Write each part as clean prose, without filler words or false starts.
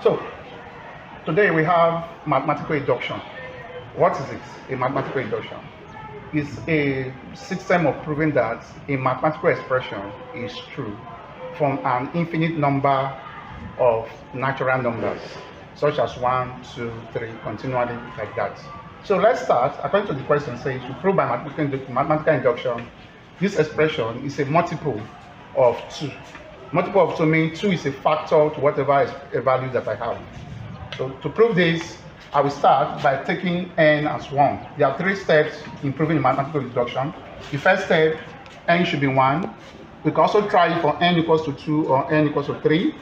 So, today we have mathematical induction. What is it? A mathematical induction is a system of proving that a mathematical expression is true from an infinite number of natural numbers, such as 1, 2, 3, continually like that. So let's start. According to the question, says to prove by mathematical induction, this expression is a multiple of 2. Multiple of 2 means 2 is a factor to whatever value that I have. So to prove this, I will start by taking n as 1. There are 3 steps in proving mathematical induction. The first step, n should be 1. We can also try it for n equals to 2 or n equals to 3.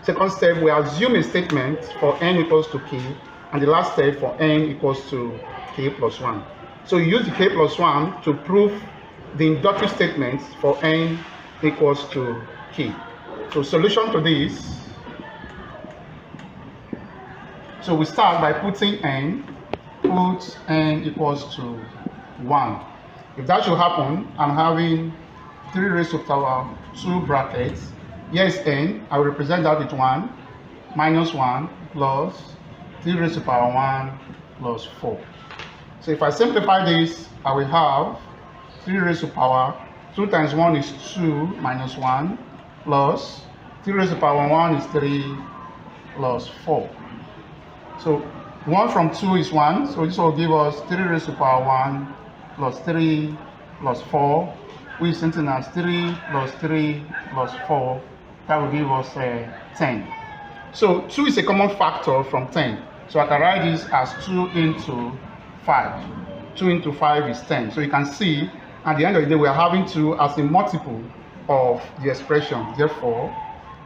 Second step, we assume a statement for n equals to k. And the last step for n equals to k plus 1. So you use the k plus 1 to prove the inductive statements for n equals to k. So solution to this. So we start by putting n equals to 1. If that should happen, I'm having 3 raised to power 2 brackets. Here is n. I will represent that with 1 minus 1 plus 3 raised to power 1 plus 4. So if I simplify this, I will have 3 raised to power 2 times 1 is 2 minus 1 plus 3 raised to power 1 is 3 plus 4. So 1 from 2 is 1, so this will give us 3 raised to power 1 plus 3 plus 4, which is something as 3 plus 3 plus 4. That will give us 10. So 2 is a common factor from 10. So I can write this as 2 into 5. 2 into 5 is 10. So you can see at the end of the day we are having 2 as a multiple of the expression. Therefore,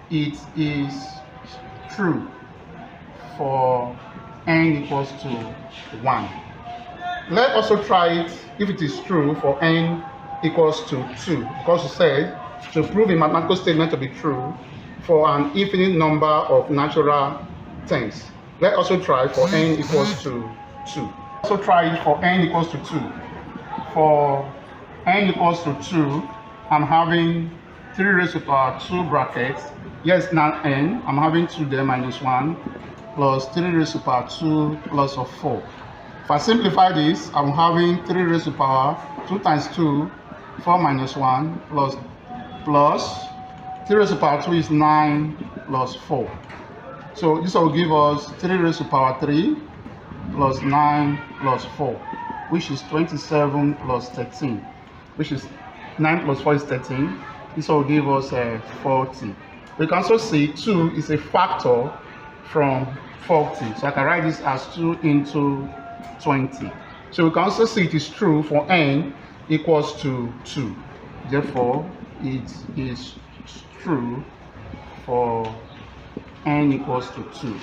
it is true for n equals to 1. Let's also try it if it is true for n equals to 2, because we said to prove a mathematical statement to be true for an infinite number of natural things. Let's also try for n equals to 2. Also try it for n equals to 2. For n equals to 2, I'm having 3 raised to power 2 brackets. Yes, now n, I'm having 2 there minus 1 plus 3 raised to power 2 plus of 4. If I simplify this, I'm having 3 raised to power 2 times 2, 4 minus 1 plus 3 raised to power 2 is 9 plus 4. So this will give us 3 raised to power 3 plus 9 plus 4, which is 27 plus 13, which is 9 plus 4 is 13. This will give us 40. We can also see 2 is a factor from 40. So I can write this as 2 into 20. So we can also see it is true for n equals to 2. Therefore, it is true for n equals to 2.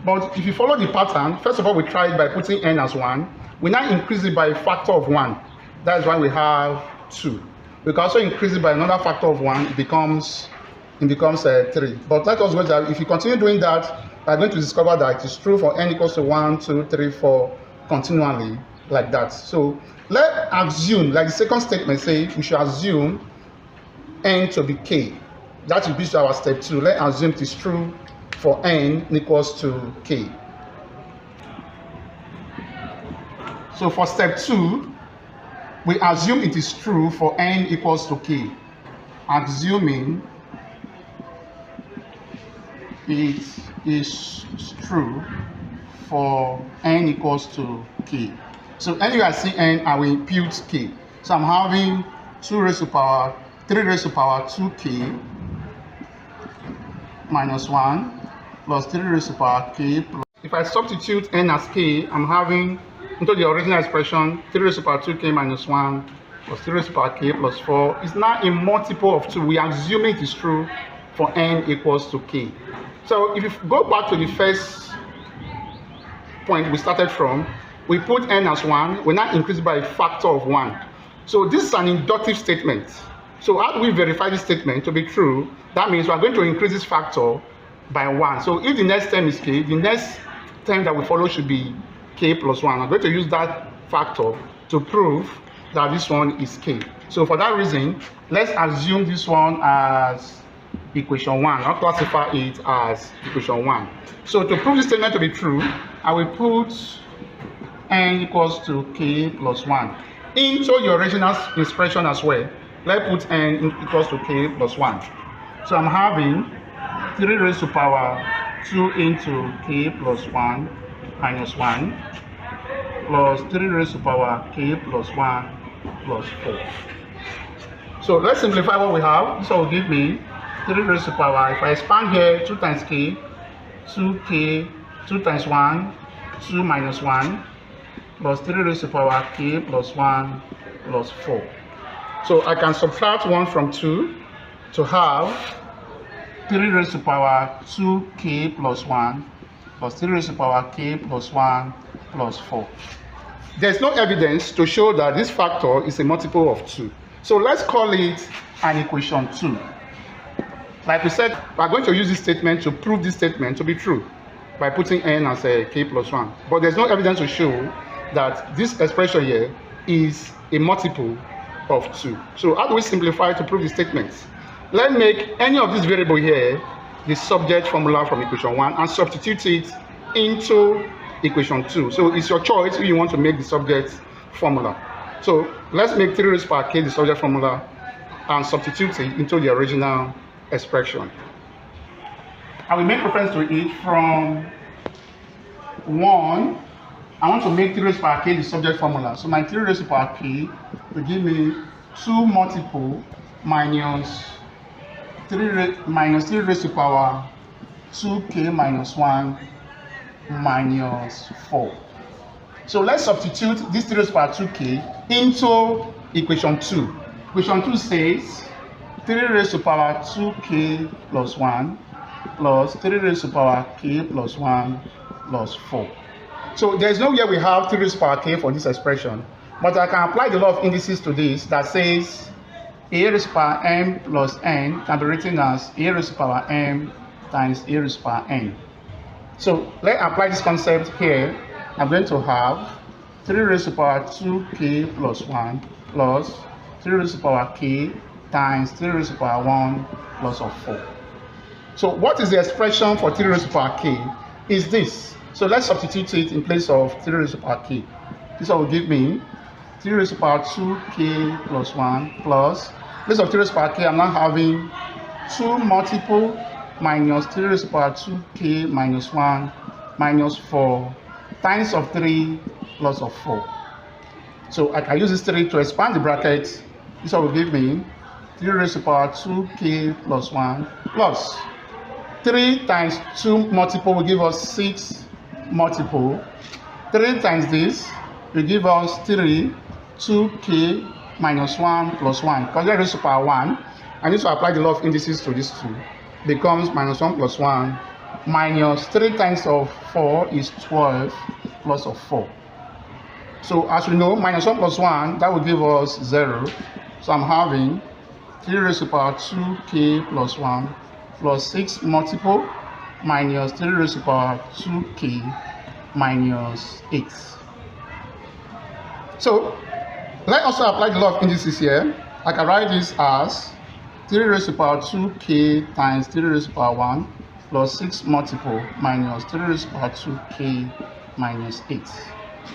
But if you follow the pattern, first of all, we try it by putting n as 1. We now increase it by a factor of 1. That's why we have 2. We can also increase it by another factor of 1. It becomes 3. But let us go there. If you continue doing that, we are going to discover that it is true for n equals to 1, 2, 3, 4 continually like that. So let's assume, like the second statement says, we should assume n to be k. That will be our step 2. Let's assume it is true for n equals to k. So for step 2, we assume it is true for n equals to k. Assuming it is true for n equals to k. So anyway I see n, I will impute k. So I'm having 3 raised to power 2k minus 1 plus 3 raised to power k plus. If I substitute n as k, I'm having into the original expression 3 raised to power 2k minus 1 plus 3 raised to power k plus 4. It's now a multiple of 2. We assume it is true for n equals to k. So if you go back to the first point we started from, we put n as 1, we now increase by a factor of 1. So this is an inductive statement. So how do we verify this statement to be true? That means we are going to increase this factor by 1. So if the next term is k, the next term that we follow should be k plus 1. I'm going to use that factor to prove that this one is k. So for that reason, let's assume this one as equation 1. I'll classify it as equation 1. So to prove this statement to be true, I will put n equals to k plus 1 into the original expression as well. Let's put n equals to k plus 1. So I'm having 3 raised to power 2 into k plus 1 minus 1 plus 3 raised to power k plus 1 plus 4. So let's simplify what we have. So will give me 3 raised to power, if I expand here, 2 times k, 2k, 2 times 1, 2 minus 1, plus 3 raised to power k plus 1 plus 4. So I can subtract 1 from 2 to have 3 raised to power 2k plus 1 plus 3 raised to power k plus 1 plus 4. There's no evidence to show that this factor is a multiple of 2. So let's call it an equation 2. Like we said, we're going to use this statement to prove this statement to be true by putting n as a k plus 1. But there's no evidence to show that this expression here is a multiple of 2. So how do we simplify to prove the statements? Let's make any of this variable here the subject formula from equation 1 and substitute it into equation 2. So it's your choice if you want to make the subject formula. So let's make 3 raised to power k the subject formula and substitute it into the original expression. I will make reference to it from 1. I want to make 3 raised to power k the subject formula. So my 3 raised to power k will give me 2 multiple minus 3 raised to power 2k minus 1 minus 4. So let's substitute this 3 raised to power 2k into equation 2. Equation 2 says 3 raised to power 2k plus 1 plus 3 raised to power k plus 1 plus 4. So there's no way we have 3 raised to power k for this expression, but I can apply the law of indices to this that says a raised to power m plus n can be written as a raised to power m times a raised to power n. So let's apply this concept here. I'm going to have 3 raised to power 2k plus 1 plus 3 raised to power k times 3 raised to power 1 plus of 4. So what is the expression for 3 raised to power k? Is this. So let's substitute it in place of 3 raised to power k. This will give me 3 raised to power 2k plus 1 plus, in place of 3 raised to power k, I'm now having 2 multiple minus 3 raised to power 2k minus 1 minus 4 times of 3 plus of 4. So I can use this 3 to expand the bracket. This will give me 3 raised to power 2k plus 1 plus 3 times 2 multiple will give us 6 multiple. 3 times this will give us 3, 2k minus 1 plus 1. Because 3 raised to power 1, I need to apply the law of indices to these two. Becomes minus 1 plus 1 minus 3 times of 4 is 12 plus of 4. So as we know, minus 1 plus 1, that will give us 0. So I'm having 3 raised to power 2k plus 1 plus 6 multiple minus 3 raised to power 2k minus 8. So let's also apply the law of indices here. I can write this as 3 raised to power 2k times 3 raised to power 1 plus 6 multiple minus 3 raised to power 2k minus 8.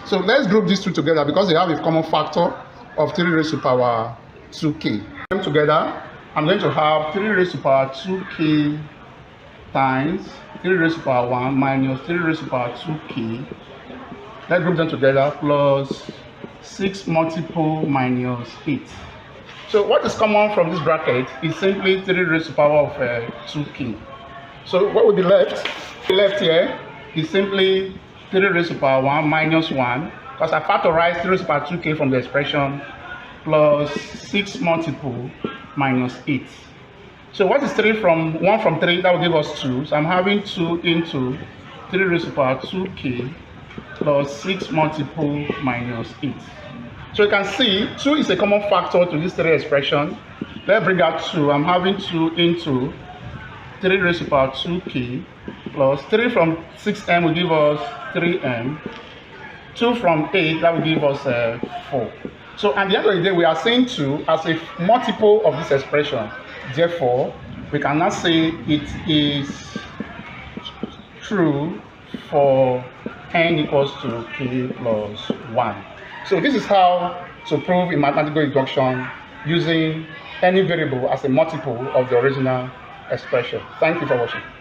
So let's group these two together because they have a common factor of 3 raised to power 2k. Them together, I'm going to have 3 raised to power 2k times 3 raised to power 1 minus 3 raised to power 2k. Let's group them together plus 6 multiple minus 8. So what is common from this bracket is simply 3 raised to power of 2k. So what will be left? Left here is simply 3 raised to power 1 minus 1, because I factorize 3 raised to power 2k from the expression, plus 6 multiple minus 8. So what is 1 from 3? That will give us 2. So I'm having 2 into 3 raised to power 2k plus 6 multiple minus 8. So you can see 2 is a common factor to this 3 expression. Let's bring out 2. I'm having 2 into 3 raised to power 2k plus 3 from 6m will give us 3m. 2 from 8, that will give us 4. So at the end of the day, we are seeing 2 as a multiple of this expression. Therefore, we we can now say it is true for n equals to k plus 1. So this is how to prove in mathematical induction using any variable as a multiple of the original expression. Thank you for watching.